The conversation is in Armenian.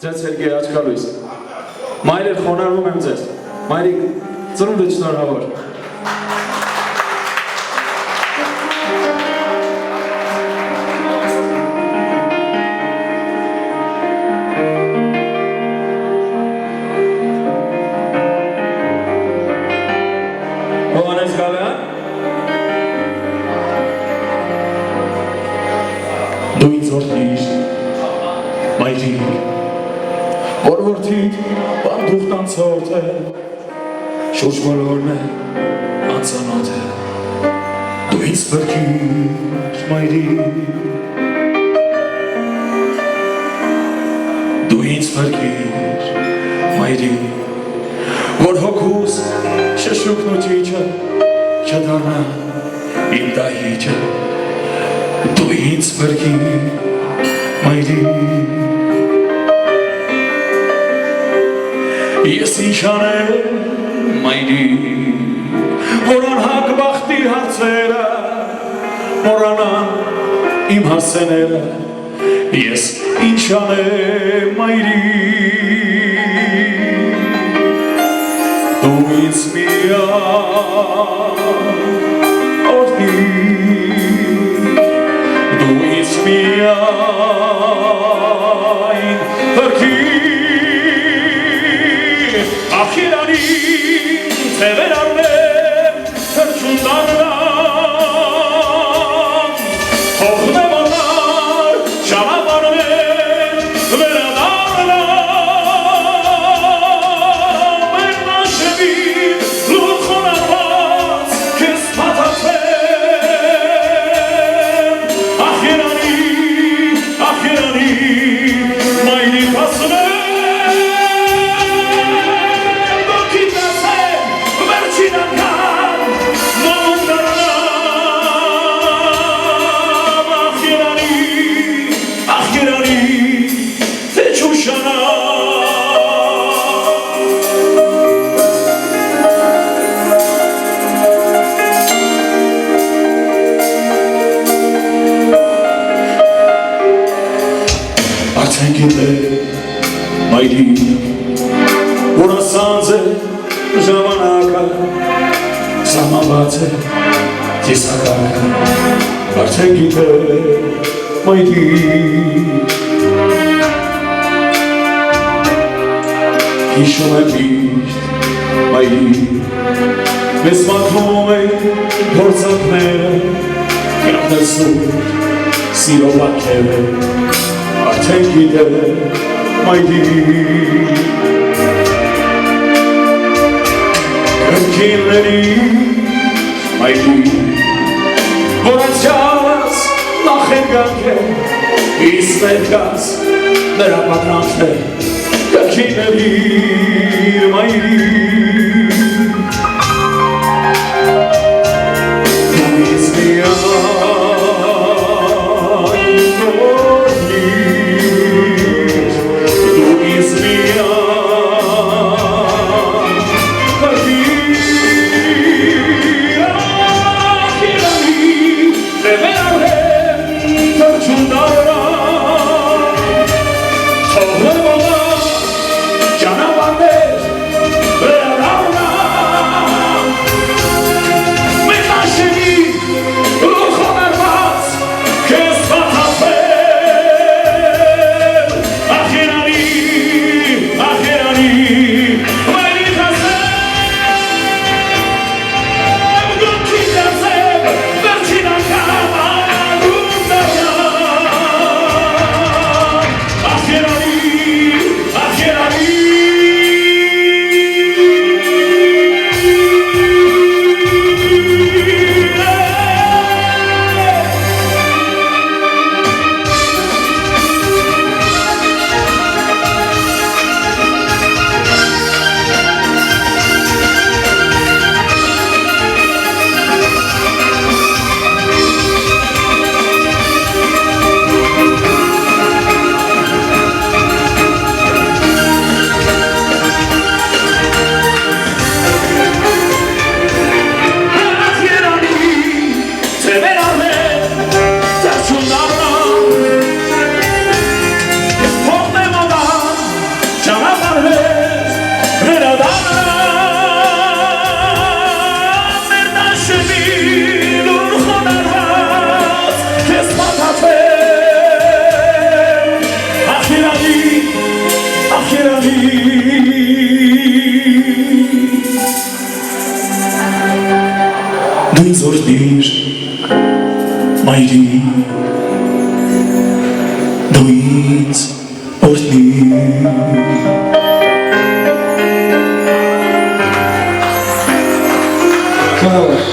Ձեզ հերգի աչքալույս։ Մայրեր խոնարհվում եմ ձեզ։ Մայրիկ ծնունդը շնորհավոր։ Հովանես Գալյան։ Դու ինձ որդիր, մայրիկ, որ որդիդ բանդուղտ անցորդ է, շուրջ բոլորն է անծանոթ է, դու ինձ փրկիր, մայրիկ, դու ինձ փրկիր, մայրիկ, որ հոգուս շշուկն ու ճիճը չդառնա իմ դահիճը, դու ինձ փրկիր, մայրիկ, ես ինչ անեմ, մայրիկ, որ անհակ բախտի հարցերը մոռանան իմ հասցեները, ես ինչ անեմ, մայրիկ, դու ինձ միայն օրհնիր, դու ինձ միայն փրկիր, ախ Իրանին թևեր առնեմ, թրջուն դառնամ, թողնեմ անար, ճանապարհներ վերադառնամ, մեր նաշևին լուր խոնարհված քեզ փաթաթվեմ, ախ Իրանին, մայրիկ ասում արդեն գիտե, մայրիկ, որ ասանց է ժամանակը, սահմանված է տեսակարգը, արդեն գիտե, մայրիկ, հիշում եմ միշտ, մայրիկ, մեզ մաքրում է փորձակները, կրապնեցում սիրո բակերը, արդեն գիտե, մայրիկ, կրկինների, մայրիկ, որ անցյալս նախերգանք է, իսկ ներկաս նրա պատրանքն է, կրկինների, մայրիկ, դու ինձ միայն Ճանապարհներ վերադառնամ դու ինձ օրհնիր, մայրիկ, դու ինձ օրհնիր։ Քանալը